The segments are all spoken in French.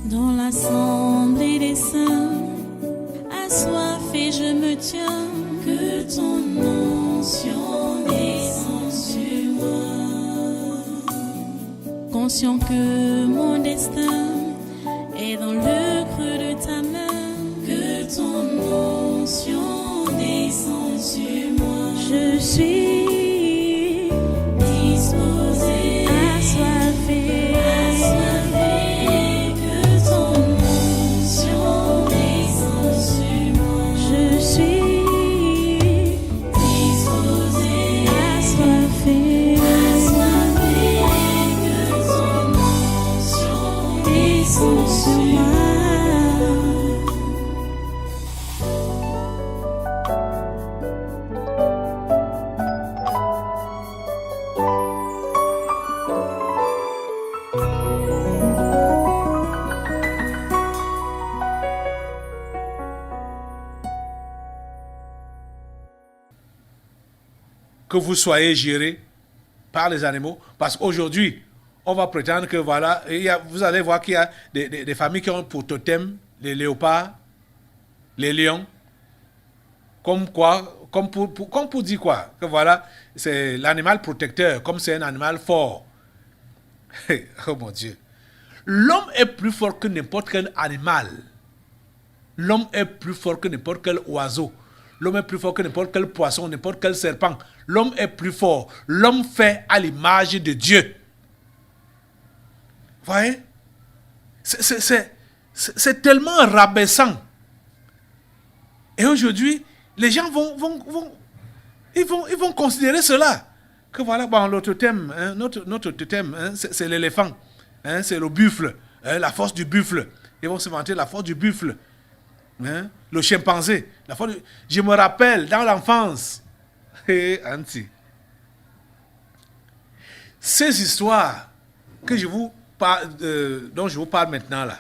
Dans l'assemblée des saints, assoiffé je me tiens, que ton onction descende sur moi. Conscient que mon destin est dans le creux de ta main, que ton onction descende sur moi. Je suis disposé, assoiffé, que ton onction descende sur moi. Je suis disposé, assoiffé, que ton onction descende sur moi. Que vous soyez gérés par les animaux, parce qu'aujourd'hui, on va prétendre que voilà, vous allez voir qu'il y a des familles qui ont pour totem les léopards, les lions, comme pour dire quoi, que voilà, c'est l'animal protecteur, comme c'est un animal fort. Oh mon Dieu. L'homme est plus fort que n'importe quel animal. L'homme est plus fort que n'importe quel oiseau. L'homme est plus fort que n'importe quel poisson, n'importe quel serpent. L'homme est plus fort. L'homme fait à l'image de Dieu. Vous voyez? C'est tellement rabaissant. Et aujourd'hui, les gens vont considérer cela. Que voilà, bon, notre thème, hein, notre thème, hein, c'est l'éléphant. Hein, c'est le buffle. Hein, la force du buffle. Ils vont se vanter la force du buffle. Hein, le chimpanzé. Je me rappelle dans l'enfance. Anti. Ces histoires que dont je vous parle maintenant là,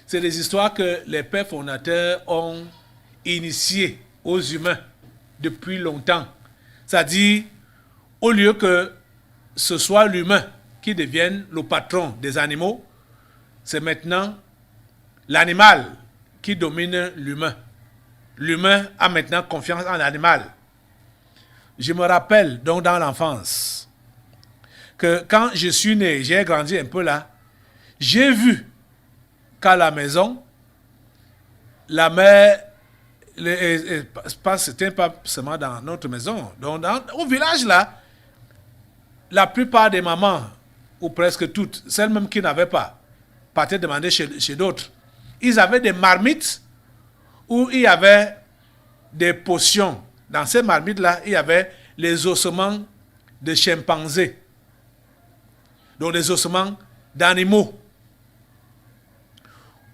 c'est des histoires que les pères fondateurs ont initiées aux humains depuis longtemps. C'est-à-dire, au lieu que ce soit l'humain qui devienne le patron des animaux, c'est maintenant l'animal qui domine l'humain. L'humain a maintenant confiance en l'animal. Je me rappelle donc dans l'enfance que quand je suis né, j'ai grandi un peu là, j'ai vu qu'à la maison, la mère, c'était pas seulement dans notre maison, donc au village là, la plupart des mamans, ou presque toutes, celles même qui n'avaient pas, partaient demander chez d'autres. Ils avaient des marmites où il y avait des potions. Dans ces marmites-là, il y avait les ossements de chimpanzés. Donc les ossements d'animaux.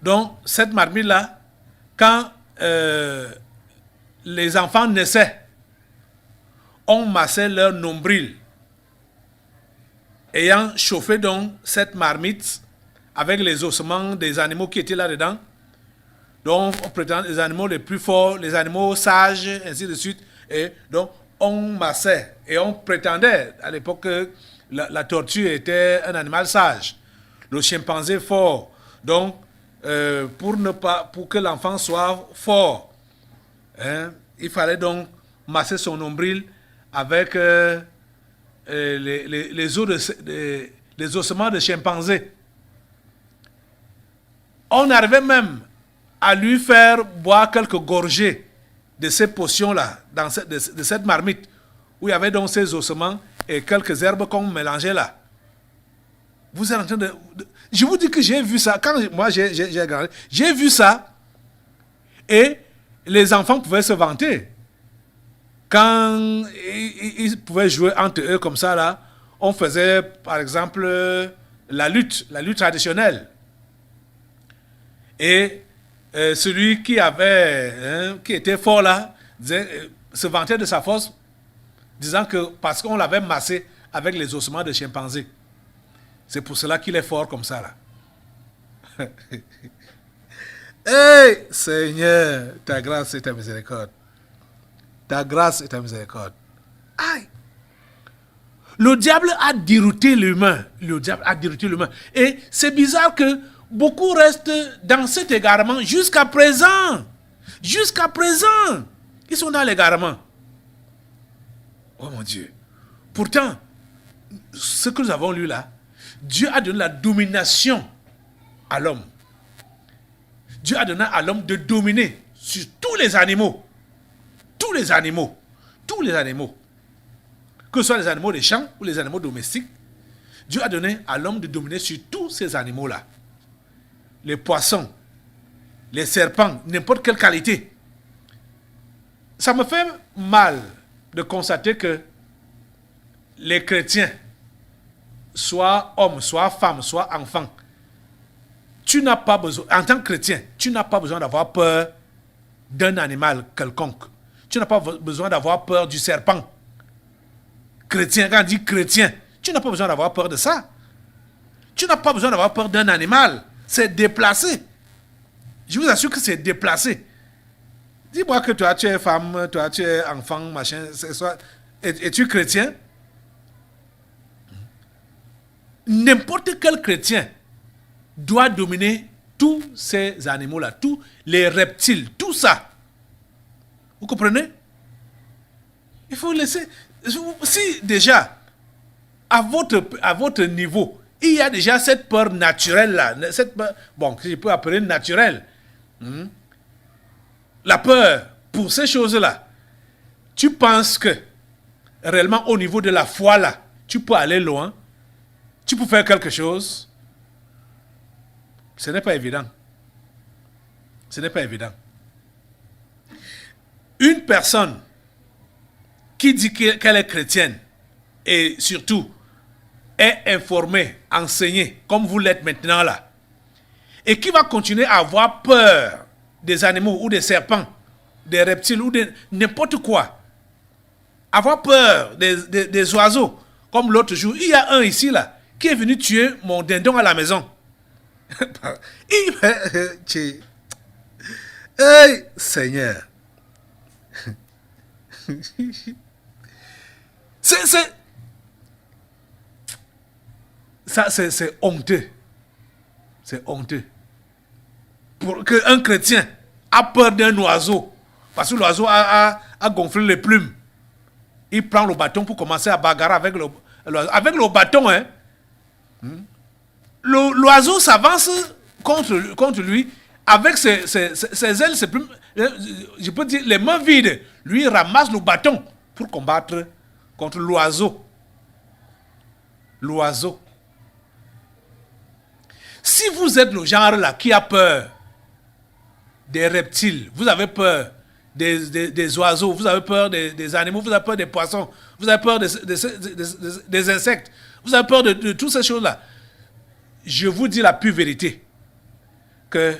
Donc cette marmite-là, quand les enfants naissaient, on massait leur nombril. Ayant chauffé donc cette marmite avec les ossements des animaux qui étaient là-dedans, donc on prétend les animaux les plus forts, les animaux sages, ainsi de suite. Et donc on massait et on prétendait à l'époque que la tortue était un animal sage, le chimpanzé fort. Donc pour que l'enfant soit fort, hein, il fallait donc masser son nombril avec les ossements de chimpanzé. On arrivait même à lui faire boire quelques gorgées de ces potions-là, de cette marmite, où il y avait donc ces ossements et quelques herbes qu'on mélangeait là. Vous êtes en train de... Je vous dis que j'ai vu ça, quand moi j'ai grandi, j'ai vu ça, et les enfants pouvaient se vanter. Quand ils pouvaient jouer entre eux comme ça, là, on faisait, par exemple, la lutte traditionnelle. Et celui qui était fort là, se vantait de sa force, disant que parce qu'on l'avait massé avec les ossements de chimpanzé. C'est pour cela qu'il est fort comme ça là. Hey, Seigneur, ta grâce et ta miséricorde. Ta grâce et ta miséricorde. Aïe. Le diable a dérouté l'humain. Le diable a dérouté l'humain. Et c'est bizarre que beaucoup restent dans cet égarement jusqu'à présent. Jusqu'à présent, ils sont dans l'égarement. Oh mon Dieu. Pourtant, ce que nous avons lu là, Dieu a donné la domination à l'homme. Dieu a donné à l'homme de dominer sur tous les animaux. Tous les animaux. Tous les animaux. Que ce soit les animaux des champs ou les animaux domestiques, Dieu a donné à l'homme de dominer sur tous ces animaux-là. Les poissons, les serpents, n'importe quelle qualité. Ça me fait mal de constater que les chrétiens, soit hommes, soit femmes, soit enfants, tu n'as pas besoin, en tant que chrétien, tu n'as pas besoin d'avoir peur d'un animal quelconque. Tu n'as pas besoin d'avoir peur du serpent. Chrétien, quand on dit chrétien, tu n'as pas besoin d'avoir peur de ça. Tu n'as pas besoin d'avoir peur d'un animal. C'est déplacé. Je vous assure que c'est déplacé. Dis-moi que toi, tu es femme, toi, tu es enfant, machin, es-tu chrétien? N'importe quel chrétien doit dominer tous ces animaux-là, tous les reptiles, tout ça. Vous comprenez? Il faut laisser... Si déjà, à votre niveau, il y a déjà cette peur naturelle-là, cette peur, bon, que je peux appeler naturelle, la peur pour ces choses-là, tu penses que réellement au niveau de la foi-là, tu peux aller loin, tu peux faire quelque chose. Ce n'est pas évident. Ce n'est pas évident. Une personne qui dit qu'elle est chrétienne et surtout est informée, enseignée, comme vous l'êtes maintenant là, et qui va continuer à avoir peur des animaux ou des serpents, des reptiles ou de n'importe quoi, avoir peur des oiseaux, comme l'autre jour, il y a un ici là, qui est venu tuer mon dindon à la maison. Hey, Seigneur. C'est honteux. C'est honteux. Pour qu'un chrétien a peur d'un oiseau, parce que l'oiseau a gonflé les plumes, il prend le bâton pour commencer à bagarrer avec le bâton. Hein. L'oiseau s'avance contre lui avec ses ailes, ses plumes, je peux dire les mains vides. Lui il ramasse le bâton pour combattre contre l'oiseau. L'oiseau. Si vous êtes le genre là qui a peur des reptiles, vous avez peur des oiseaux, vous avez peur des animaux, vous avez peur des poissons, vous avez peur des insectes, vous avez peur de toutes ces choses-là, je vous dis la pure vérité, que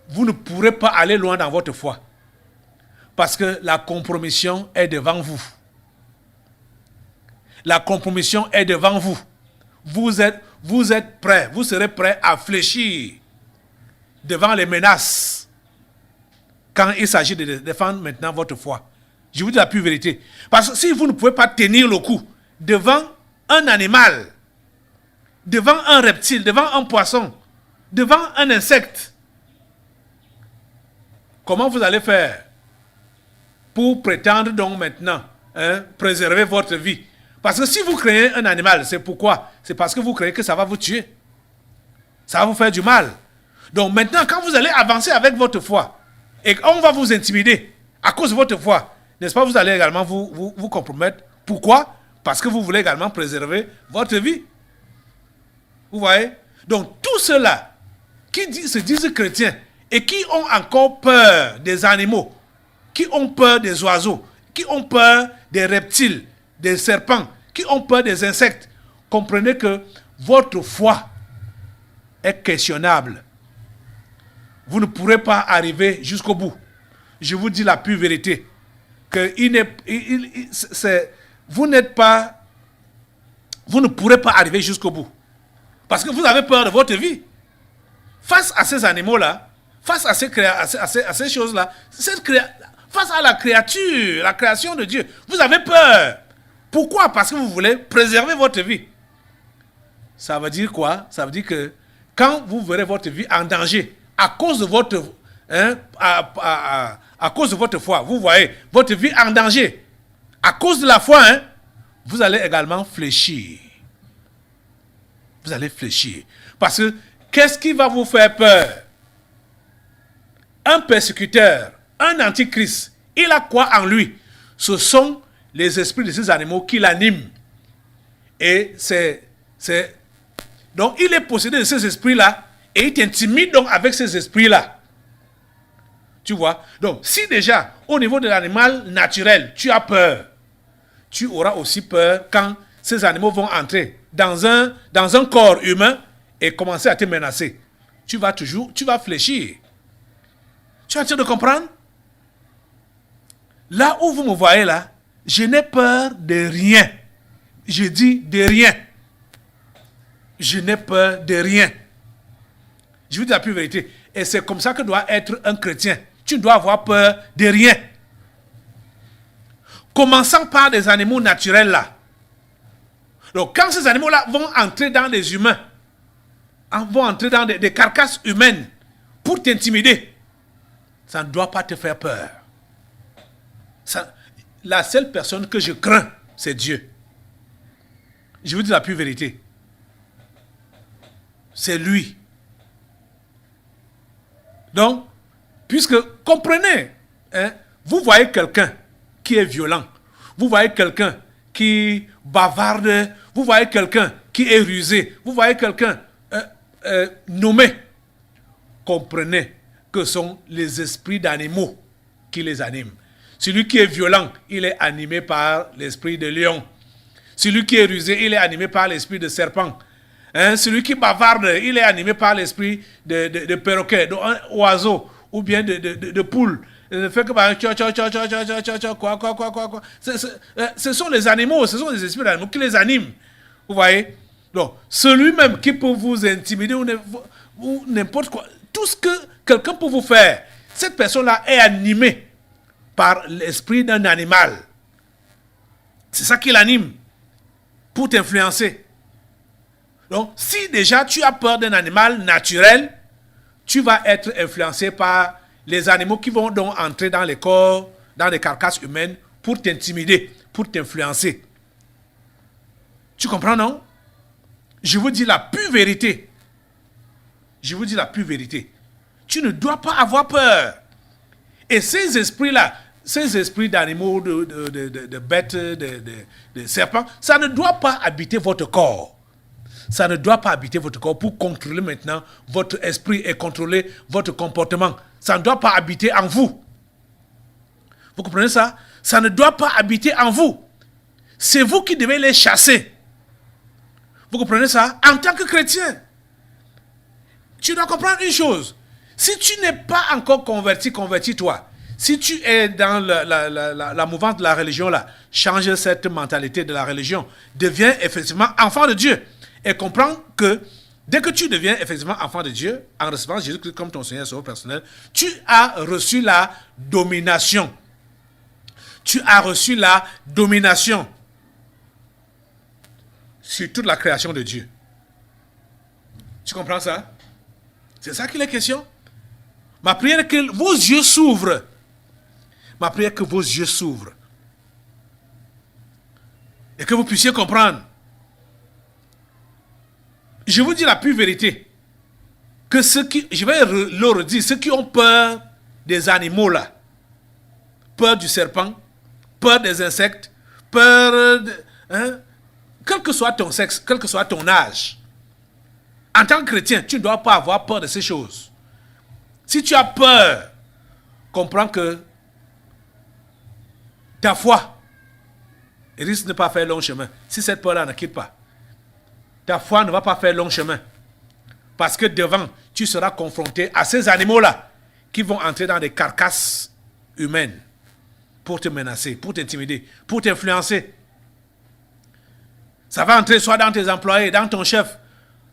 vous ne pourrez pas aller loin dans votre foi. Parce que la compromission est devant vous. La compromission est devant vous. Vous êtes prêts, vous serez prêts à fléchir devant les menaces quand il s'agit de défendre maintenant votre foi. Je vous dis la pure vérité. Parce que si vous ne pouvez pas tenir le coup devant un animal, devant un reptile, devant un poisson, devant un insecte, comment vous allez faire pour prétendre donc maintenant préserver votre vie? Parce que si vous créez un animal, c'est pourquoi? C'est parce que vous créez que ça va vous tuer. Ça va vous faire du mal. Donc maintenant, quand vous allez avancer avec votre foi, et qu'on va vous intimider à cause de votre foi, n'est-ce pas, vous allez également vous compromettre. Pourquoi? Parce que vous voulez également préserver votre vie. Vous voyez? Donc tous ceux-là qui se disent chrétiens et qui ont encore peur des animaux, qui ont peur des oiseaux, qui ont peur des reptiles, des serpents, qui ont peur des insectes, comprenez que votre foi est questionnable. Vous ne pourrez pas arriver jusqu'au bout. Je vous dis la pure vérité. Que vous ne pourrez pas arriver jusqu'au bout. Parce que vous avez peur de votre vie. Face à ces animaux-là, face à ces choses-là, face à la créature, la création de Dieu, vous avez peur. Pourquoi? Parce que vous voulez préserver votre vie. Ça veut dire quoi? Ça veut dire que quand vous verrez votre vie en danger, à cause de votre, à cause de votre foi, vous voyez votre vie en danger, à cause de la foi, vous allez également fléchir. Vous allez fléchir. Parce que qu'est-ce qui va vous faire peur? Un persécuteur, un antichrist, il a quoi en lui? Ce sont les esprits de ces animaux qui l'animent. Et donc il est possédé de ces esprits-là et il t'intimide donc avec ces esprits-là. Tu vois? Donc si déjà au niveau de l'animal naturel, tu as peur, tu auras aussi peur quand ces animaux vont entrer dans un corps humain et commencer à te menacer. Tu vas fléchir. Tu es en train de comprendre? Là où vous me voyez là, je n'ai peur de rien. Je dis de rien. Je n'ai peur de rien. Je vous dis la pure vérité. Et c'est comme ça que doit être un chrétien. Tu dois avoir peur de rien. Commençant par des animaux naturels là. Donc quand ces animaux là vont entrer dans les humains, vont entrer dans des carcasses humaines pour t'intimider, ça ne doit pas te faire peur. La seule personne que je crains, c'est Dieu. Je vous dis la pure vérité. C'est lui. Donc, puisque, comprenez, vous voyez quelqu'un qui est violent, vous voyez quelqu'un qui bavarde, vous voyez quelqu'un qui est rusé, vous voyez quelqu'un nommé, comprenez que ce sont les esprits d'animaux qui les animent. Celui qui est violent, il est animé par l'esprit de lion. Celui qui est rusé, il est animé par l'esprit de serpent. Celui qui bavarde, il est animé par l'esprit de perroquet, d'oiseau, ou bien de poule. Ne fait que quoi. Ce sont les animaux, ce sont les esprits d'animaux qui les animent. Vous voyez? Donc, celui-même qui peut vous intimider ou n'importe quoi, tout ce que quelqu'un peut vous faire, cette personne-là est animée par l'esprit d'un animal. C'est ça qui l'anime pour t'influencer. Donc, si déjà tu as peur d'un animal naturel, tu vas être influencé par les animaux qui vont donc entrer dans les corps, dans les carcasses humaines pour t'intimider, pour t'influencer. Tu comprends, non? Je vous dis la pure vérité. Je vous dis la pure vérité. Tu ne dois pas avoir peur. Et ces esprits-là, ces esprits d'animaux, de bêtes, de serpents, ça ne doit pas habiter votre corps. Ça ne doit pas habiter votre corps pour contrôler maintenant votre esprit et contrôler votre comportement. Ça ne doit pas habiter en vous. Vous comprenez ça? Ça ne doit pas habiter en vous. C'est vous qui devez les chasser. Vous comprenez ça? En tant que chrétien. Tu dois comprendre une chose. Si tu n'es pas encore convertis-toi. Si tu es dans la mouvance de la religion là, change cette mentalité de la religion. Deviens effectivement enfant de Dieu. Et comprends que dès que tu deviens effectivement enfant de Dieu, en recevant Jésus-Christ comme ton Seigneur Sauveur personnel, tu as reçu la domination. Tu as reçu la domination sur toute la création de Dieu. Tu comprends ça? C'est ça qu'il est question. Ma prière est que vos yeux s'ouvrent. Ma prière est que vos yeux s'ouvrent. Et que vous puissiez comprendre. Je vous dis la pure vérité. Que ceux qui, je vais le redire, ceux qui ont peur des animaux là, peur du serpent, peur des insectes, peur de, quel que soit ton sexe, quel que soit ton âge, en tant que chrétien, tu ne dois pas avoir peur de ces choses. Si tu as peur, comprends que ta foi risque de ne pas faire long chemin. Si cette peur-là ne quitte pas, ta foi ne va pas faire long chemin. Parce que devant, tu seras confronté à ces animaux-là qui vont entrer dans des carcasses humaines pour te menacer, pour t'intimider, pour t'influencer. Ça va entrer soit dans tes employés, dans ton chef,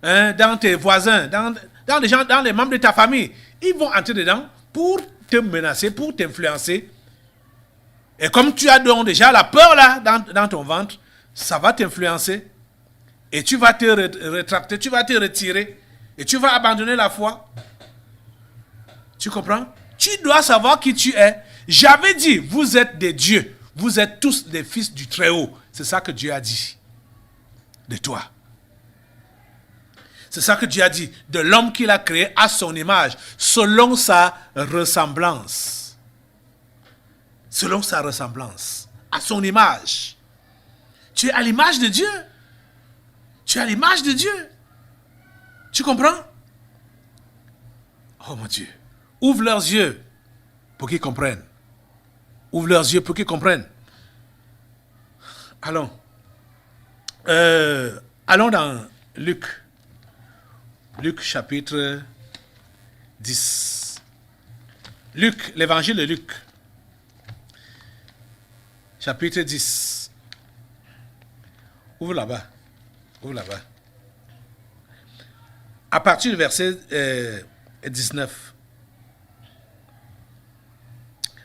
dans tes voisins, dans les gens, dans les membres de ta famille. Ils vont entrer dedans pour te menacer, pour t'influencer. Et comme tu as donc déjà la peur là dans ton ventre, ça va t'influencer. Et tu vas te rétracter, tu vas te retirer. Et tu vas abandonner la foi. Tu comprends? Tu dois savoir qui tu es. J'avais dit, vous êtes des dieux. Vous êtes tous des fils du Très-Haut. C'est ça que Dieu a dit de toi. C'est ça que Dieu a dit de l'homme qu'il a créé à son image, selon sa ressemblance. Selon sa ressemblance, à son image. Tu es à l'image de Dieu. Tu es à l'image de Dieu. Tu comprends? Oh mon Dieu. Ouvre leurs yeux pour qu'ils comprennent. Ouvre leurs yeux pour qu'ils comprennent. Allons. Allons dans Luc. Luc chapitre 10. Luc, l'évangile de Luc. Chapitre 10. Ouvre là-bas. Ouvre là-bas. À partir du verset 19.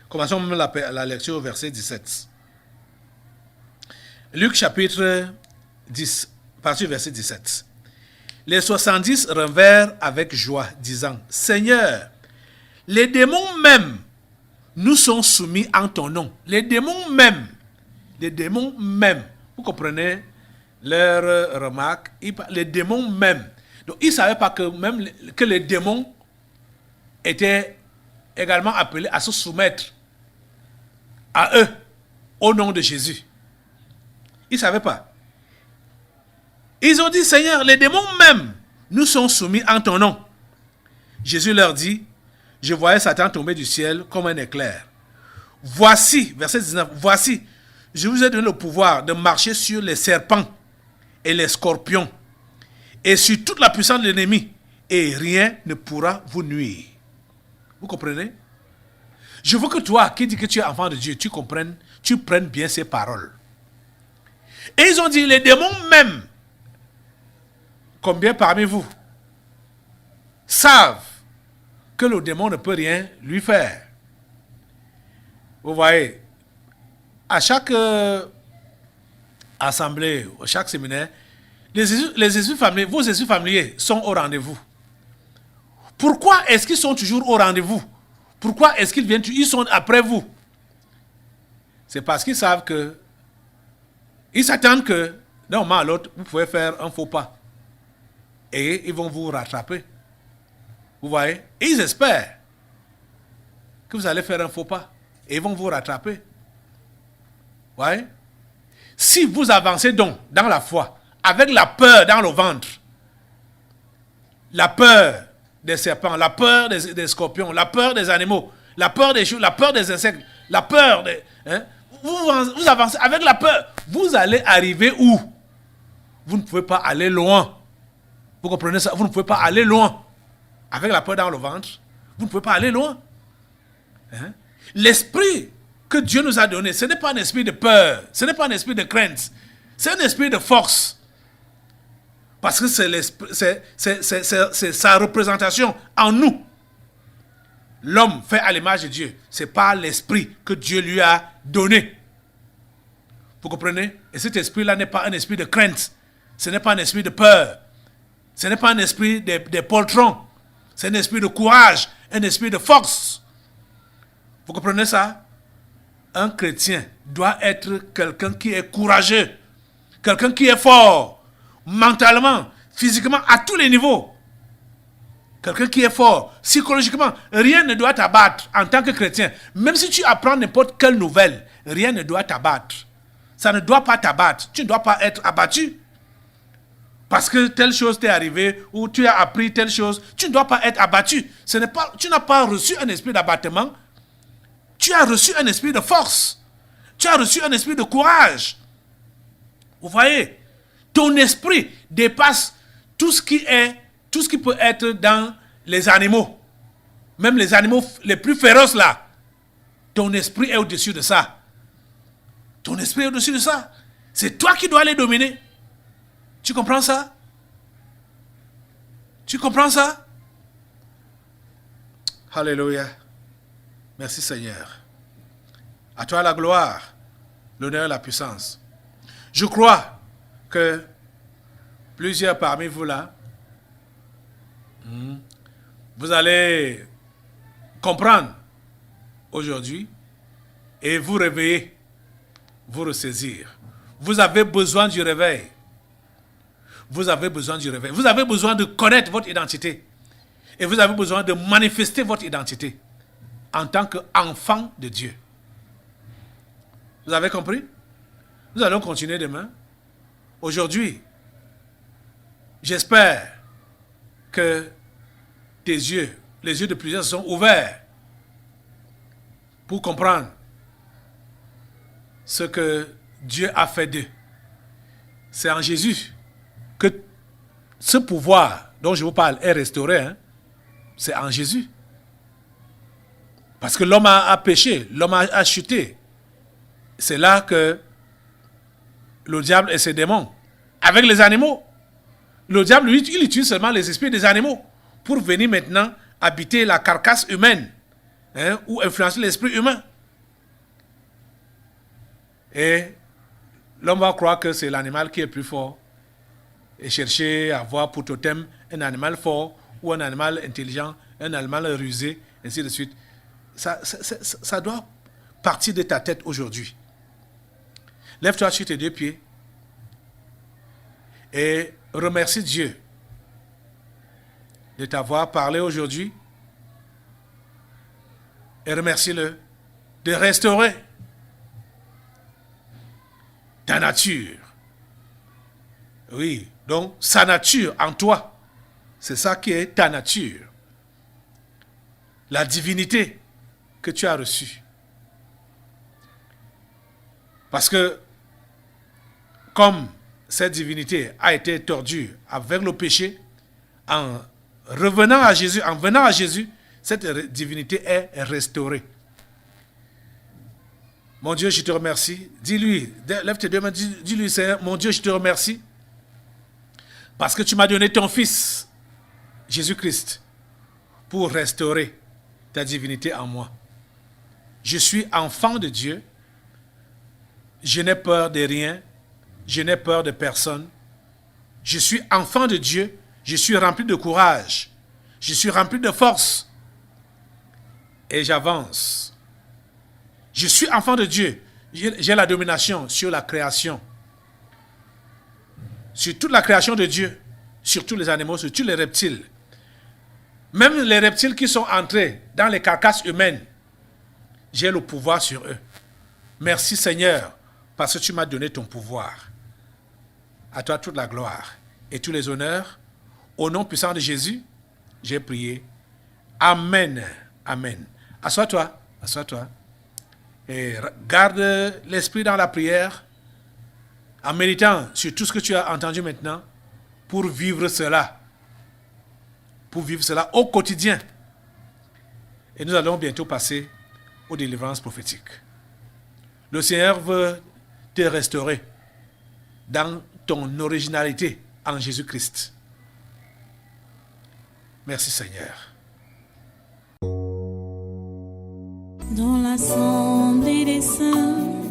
Commençons même la lecture au verset 17. Luc chapitre 10, à partir du verset 17. Les 70 revinrent avec joie, disant, Seigneur, les démons même nous sont soumis en ton nom. Les démons même. Vous comprenez leur remarque? Les démons même. Donc, ils ne savaient pas que les démons étaient également appelés à se soumettre à eux, au nom de Jésus. Ils ne savaient pas. Ils ont dit, Seigneur, les démons même nous sont soumis en ton nom. Jésus leur dit, je voyais Satan tomber du ciel comme un éclair. Voici, verset 19, voici, je vous ai donné le pouvoir de marcher sur les serpents et les scorpions et sur toute la puissance de l'ennemi et rien ne pourra vous nuire. Vous comprenez? Je veux que toi, qui dis que tu es enfant de Dieu, tu comprennes, tu prennes bien ces paroles. Et ils ont dit, les démons même, combien parmi vous savent que le démon ne peut rien lui faire? Vous voyez, à chaque assemblée, à chaque séminaire, les esprits familiers, vos esprits familiers sont au rendez-vous. Pourquoi est-ce qu'ils sont toujours au rendez-vous? Pourquoi est-ce qu'ils viennent, ils sont après vous? C'est parce qu'ils savent que, ils s'attendent que, d'un moment à l'autre, vous pouvez faire un faux pas. Et ils vont vous rattraper. Vous voyez? Et ils espèrent que vous allez faire un faux pas. Et ils vont vous rattraper. Vous voyez? Si vous avancez donc dans la foi, avec la peur dans le ventre, la peur des serpents, la peur des scorpions, la peur des animaux, la peur des choses, la peur des insectes, la peur des... vous avancez avec la peur. Vous allez arriver où? Vous ne pouvez pas aller loin. Vous comprenez ça? Vous ne pouvez pas aller loin. Avec la peur dans le ventre, vous ne pouvez pas aller loin. L'esprit que Dieu nous a donné, ce n'est pas un esprit de peur, ce n'est pas un esprit de crainte, c'est un esprit de force. Parce que c'est sa représentation en nous. L'homme fait à l'image de Dieu. Ce n'est pas l'esprit que Dieu lui a donné. Vous comprenez? Et cet esprit-là n'est pas un esprit de crainte. Ce n'est pas un esprit de peur. Ce n'est pas un esprit des poltrons. C'est un esprit de courage, un esprit de force. Vous comprenez ça? Un chrétien doit être quelqu'un qui est courageux, quelqu'un qui est fort, mentalement, physiquement, à tous les niveaux. Quelqu'un qui est fort, psychologiquement, rien ne doit t'abattre en tant que chrétien. Même si tu apprends n'importe quelle nouvelle, rien ne doit t'abattre. Ça ne doit pas t'abattre. Tu ne dois pas être abattu. Parce que telle chose t'est arrivée ou tu as appris telle chose, tu ne dois pas être abattu. Tu n'as pas reçu un esprit d'abattement. Tu as reçu un esprit de force. Tu as reçu un esprit de courage. Vous voyez, ton esprit dépasse tout ce qui peut être dans les animaux. Même les animaux les plus féroces là. Ton esprit est au-dessus de ça. Ton esprit est au-dessus de ça. C'est toi qui dois les dominer. Tu comprends ça? Tu comprends ça? Alléluia. Merci Seigneur. À toi la gloire, l'honneur et la puissance. Je crois que plusieurs parmi vous là Vous allez comprendre aujourd'hui et vous réveiller, vous ressaisir. Vous avez besoin du réveil. Vous avez besoin du réveil. Vous avez besoin de connaître votre identité. Et vous avez besoin de manifester votre identité en tant qu'enfant de Dieu. Vous avez compris? Nous allons continuer demain. Aujourd'hui, j'espère que tes yeux, les yeux de plusieurs sont ouverts pour comprendre ce que Dieu a fait d'eux. C'est en Jésus que ce pouvoir dont je vous parle est restauré. Hein? C'est en Jésus. Parce que l'homme a péché, l'homme a chuté. C'est là que le diable et ses démons, avec les animaux, le diable, lui, il utilise seulement les esprits des animaux pour venir maintenant habiter la carcasse humaine, hein, ou influencer l'esprit humain. Et l'homme va croire que c'est l'animal qui est plus fort et chercher à avoir pour totem un animal fort ou un animal intelligent, un animal rusé, ainsi de suite. Ça doit partir de ta tête aujourd'hui. Lève-toi sur tes deux pieds et remercie Dieu de t'avoir parlé aujourd'hui et remercie-le de restaurer ta nature. Oui, donc sa nature en toi, c'est ça qui est ta nature. La divinité que tu as reçue. Parce que comme cette divinité a été tordue avec le péché, en revenant à Jésus, en venant à Jésus, cette divinité est restaurée. Mon Dieu, je te remercie. Dis-lui, lève tes deux mains, dis-lui, Seigneur, mon Dieu, je te remercie. Parce que tu m'as donné ton Fils, Jésus-Christ, pour restaurer ta divinité en moi. Je suis enfant de Dieu. Je n'ai peur de rien. Je n'ai peur de personne. Je suis enfant de Dieu. Je suis rempli de courage. Je suis rempli de force. Et j'avance. Je suis enfant de Dieu. J'ai la domination sur la création. Sur toute la création de Dieu. Sur tous les animaux, sur tous les reptiles. Même les reptiles qui sont entrés dans les carcasses humaines. J'ai le pouvoir sur eux. Merci Seigneur, parce que tu m'as donné ton pouvoir. À toi toute la gloire et tous les honneurs. Au nom puissant de Jésus, j'ai prié. Amen. Amen. Assois-toi. Assois-toi. Et garde l'esprit dans la prière en méditant sur tout ce que tu as entendu maintenant pour vivre cela. Pour vivre cela au quotidien. Et nous allons bientôt passer aux délivrances prophétiques. Le Seigneur veut te restaurer dans ton originalité en Jésus-Christ. Merci Seigneur. Dans l'assemblée des saints,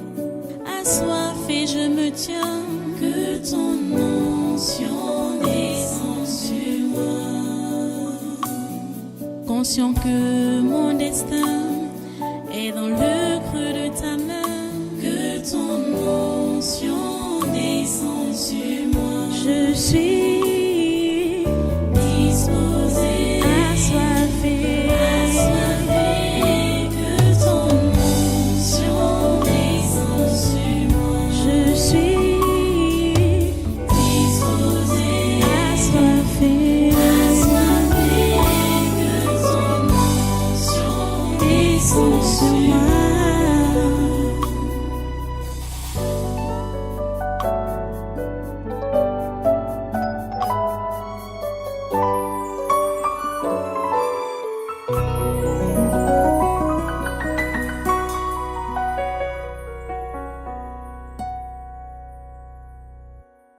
assoiffé je me tiens, que ton onction descende sur moi. Conscient que mon destin est dans le creux de ta main, que ton onction descende sur moi. Je suis